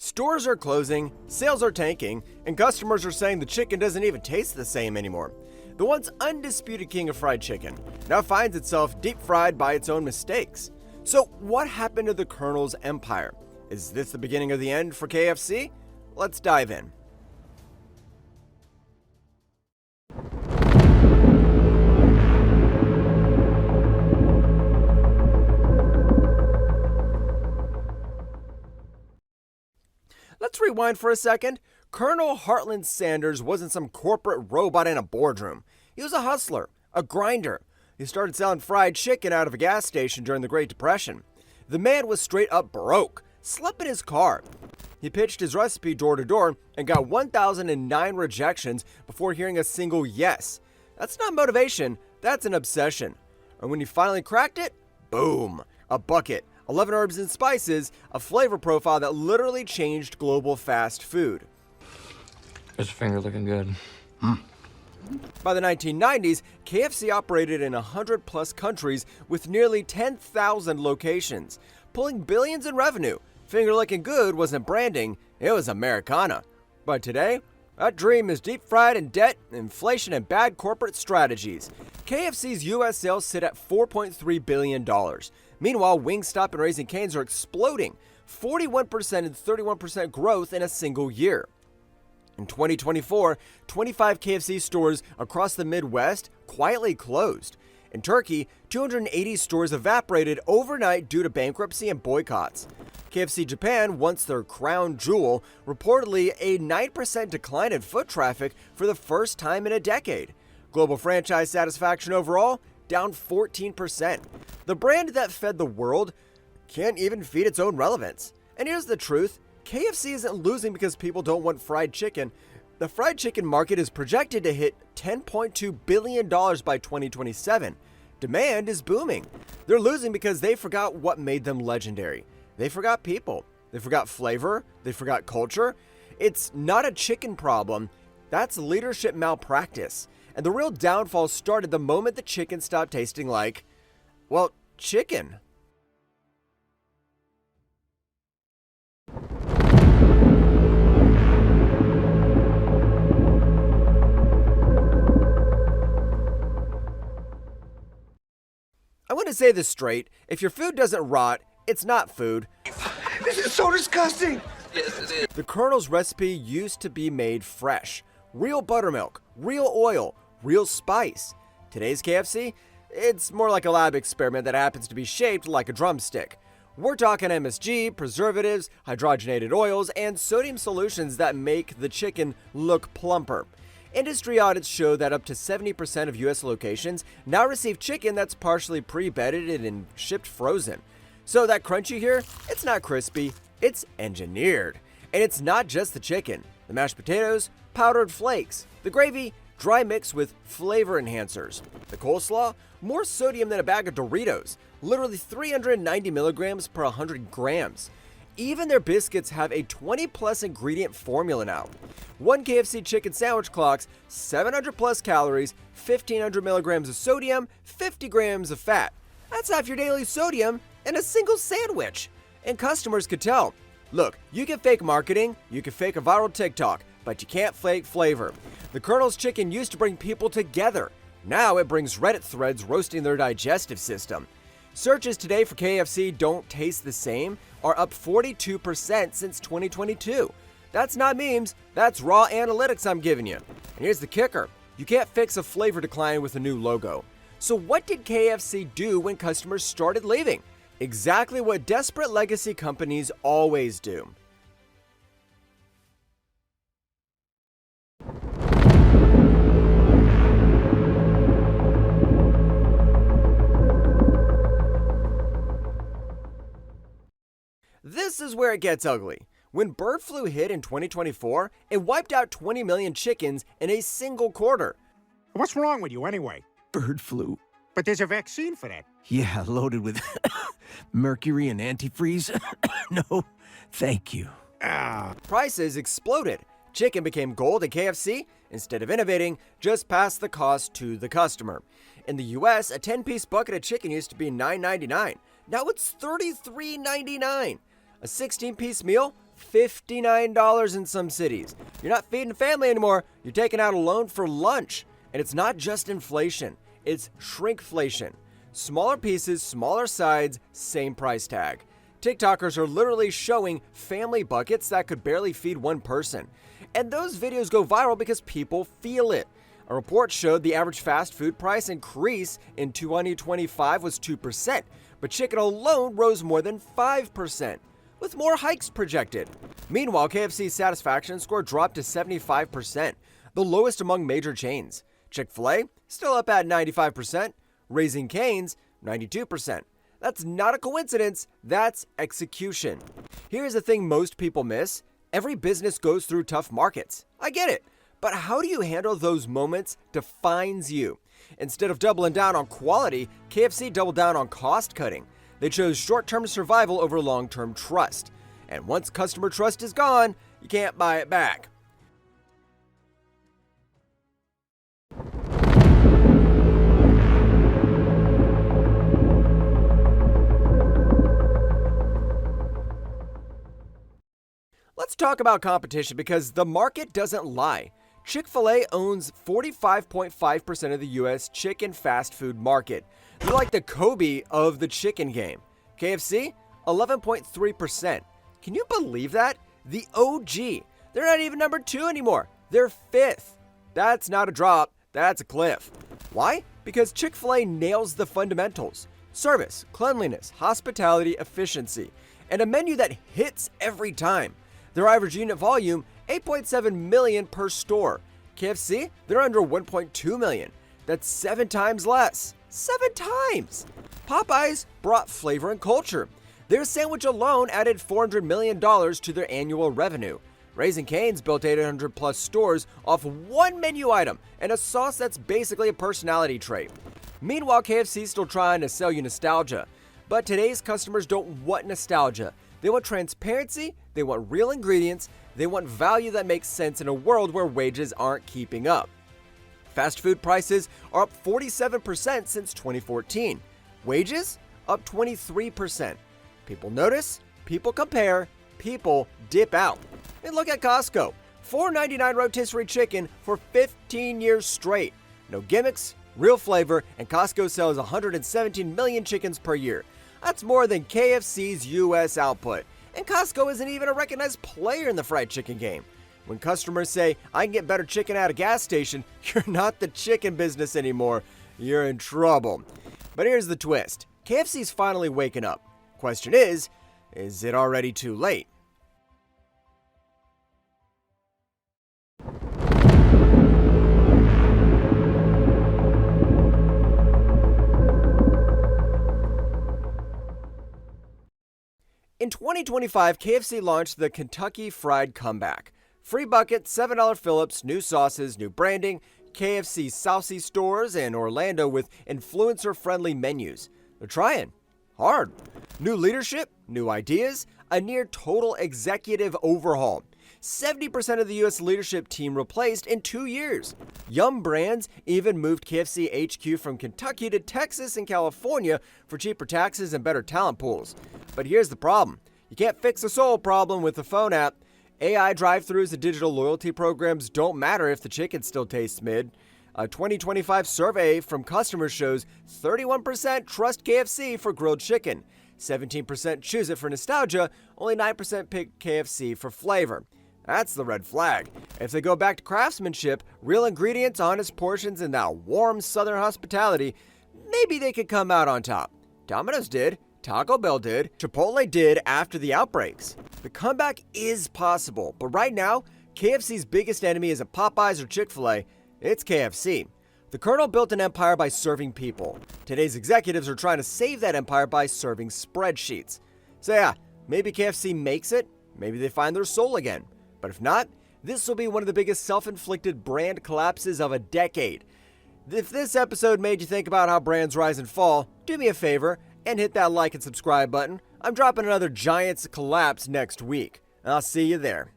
Stores are closing, sales are tanking, and customers are saying the chicken doesn't even taste the same anymore. The once undisputed king of fried chicken now finds itself deep fried by its own mistakes. So what happened to the Colonel's empire? Is this the beginning of the end for KFC? Let's dive in. Let's rewind for a second. Colonel Heartland Sanders wasn't some corporate robot in a boardroom. He was a hustler, a grinder. He started selling fried chicken out of a gas station during the Great Depression. The man was straight up broke, slept in his car. He pitched his recipe door to door and got 1,009 rejections before hearing a single yes. That's not motivation, that's an obsession. And when he finally cracked it, boom, a bucket. 11 herbs and spices, a flavor profile that literally changed global fast food. There's your finger looking good. By the 1990s, KFC operated in 100 plus countries with nearly 10,000 locations, pulling billions in revenue. Finger looking good wasn't branding, it was Americana. But today, that dream is deep fried in debt, inflation, and bad corporate strategies. KFC's US sales sit at $4.3 billion. Meanwhile, Wingstop and Raising Cane's are exploding, 41% and 31% growth in a single year. In 2024, 25 KFC stores across the Midwest quietly closed. In Turkey, 280 stores evaporated overnight due to bankruptcy and boycotts. KFC Japan, once their crown jewel, reportedly a 9% decline in foot traffic for the first time in a decade. Global franchise satisfaction overall, down 14%. The brand that fed the world can't even feed its own relevance. And here's the truth, KFC isn't losing because people don't want fried chicken. The fried chicken market is projected to hit $10.2 billion by 2027. Demand is booming. They're losing because they forgot what made them legendary. They forgot people. They forgot flavor. They forgot culture. It's not a chicken problem. That's leadership malpractice. And the real downfall started the moment the chicken stopped tasting like, well, chicken. I want to say this straight. If your food doesn't rot, it's not food. This is so disgusting! Yes, it is. The Colonel's recipe used to be made fresh. Real buttermilk, real oil, real spice. Today's KFC? It's more like a lab experiment that happens to be shaped like a drumstick. We're talking MSG, preservatives, hydrogenated oils, and sodium solutions that make the chicken look plumper. Industry audits show that up to 70% of US locations now receive chicken that's partially pre-bedded and shipped frozen. So that crunchy here, it's not crispy, it's engineered. And it's not just the chicken. The mashed potatoes, powdered flakes. The gravy, dry mix with flavor enhancers. The coleslaw, more sodium than a bag of Doritos. Literally 390 milligrams per 100 grams. Even their biscuits have a 20-plus ingredient formula now. One KFC chicken sandwich clocks 700-plus calories, 1,500 milligrams of sodium, 50 grams of fat. That's half your daily sodium in a single sandwich. And customers could tell. Look, you can fake marketing, you can fake a viral TikTok, but you can't fake flavor. The Colonel's chicken used to bring people together. Now it brings Reddit threads roasting their digestive system. Searches today for KFC don't taste the same are up 42% since 2022. That's not memes, that's raw analytics I'm giving you. And here's the kicker, you can't fix a flavor decline with a new logo. So what did KFC do when customers started leaving? Exactly what desperate legacy companies always do. This is where it gets ugly. When bird flu hit in 2024, it wiped out 20 million chickens in a single quarter. What's wrong with you anyway? Bird flu. But there's a vaccine for that. Yeah, loaded with mercury and antifreeze. No, thank you. Prices exploded. Chicken became gold at KFC. Instead of innovating, just passed the cost to the customer. In the US, a 10-piece bucket of chicken used to be $9.99. Now it's $33.99. A 16-piece meal, $59 in some cities. You're not feeding a family anymore, you're taking out a loan for lunch. And it's not just inflation, it's shrinkflation. Smaller pieces, smaller sides, same price tag. TikTokers are literally showing family buckets that could barely feed one person. And those videos go viral because people feel it. A report showed the average fast food price increase in 2025 was 2%, but chicken alone rose more than 5%, with more hikes projected. Meanwhile, KFC's satisfaction score dropped to 75%, the lowest among major chains. Chick-fil-A, still up at 95%, Raising Cane's, 92%. That's not a coincidence, that's execution. Here's the thing most people miss. Every business goes through tough markets. I get it. But how do you handle those moments defines you. Instead of doubling down on quality, KFC doubled down on cost cutting. They chose short-term survival over long-term trust. And once customer trust is gone, you can't buy it back. Let's talk about competition because the market doesn't lie. Chick-fil-A owns 45.5% of the US chicken fast food market. They're like the Kobe of the chicken game. KFC, 11.3%. Can you believe that? The OG. They're not even number 2 anymore. They're 5th. That's not a drop, that's a cliff. Why? Because Chick-fil-A nails the fundamentals. Service, cleanliness, hospitality, efficiency, and a menu that hits every time. Their average unit volume, 8.7 million per store. KFC, they're under 1.2 million. That's 7 times less. 7 times! Popeyes brought flavor and culture. Their sandwich alone added $400 million to their annual revenue. Raising Cane's built 800 plus stores off one menu item and a sauce that's basically a personality trait. Meanwhile, KFC's still trying to sell you nostalgia. But today's customers don't want nostalgia. They want transparency, they want real ingredients, they want value that makes sense in a world where wages aren't keeping up. Fast food prices are up 47% since 2014. Wages? Up 23%. People notice, people compare, people dip out. And look at Costco. $4.99 rotisserie chicken for 15 years straight. No gimmicks, real flavor, and Costco sells 117 million chickens per year. That's more than KFC's US output. And Costco isn't even a recognized player in the fried chicken game. When customers say, I can get better chicken at a gas station, you're not the chicken business anymore. You're in trouble. But here's the twist. KFC's finally waking up. Question is it already too late? In 2025, KFC launched the Kentucky Fried Comeback. Free bucket, $7 Phillips, new sauces, new branding, KFC Saucy stores in Orlando with influencer-friendly menus. They're trying hard. New leadership, new ideas, a near total executive overhaul. 70% of the US leadership team replaced in 2 years. Yum Brands even moved KFC HQ from Kentucky to Texas and California for cheaper taxes and better talent pools. But here's the problem. You can't fix a soul problem with a phone app. AI drive-thrus and digital loyalty programs don't matter if the chicken still tastes mid. A 2025 survey from customers shows 31% trust KFC for grilled chicken. 17% choose it for nostalgia, only 9% pick KFC for flavor. That's the red flag. If they go back to craftsmanship, real ingredients, honest portions, and that warm southern hospitality, maybe they could come out on top. Domino's did, Taco Bell did, Chipotle did after the outbreaks. The comeback is possible, but right now, KFC's biggest enemy isn't Popeyes or Chick-fil-A, it's KFC. The Colonel built an empire by serving people. Today's executives are trying to save that empire by serving spreadsheets. So yeah, maybe KFC makes it, maybe they find their soul again. But if not, this will be one of the biggest self-inflicted brand collapses of a decade. If this episode made you think about how brands rise and fall, do me a favor and hit that like and subscribe button. I'm dropping another Giants collapse next week. I'll see you there.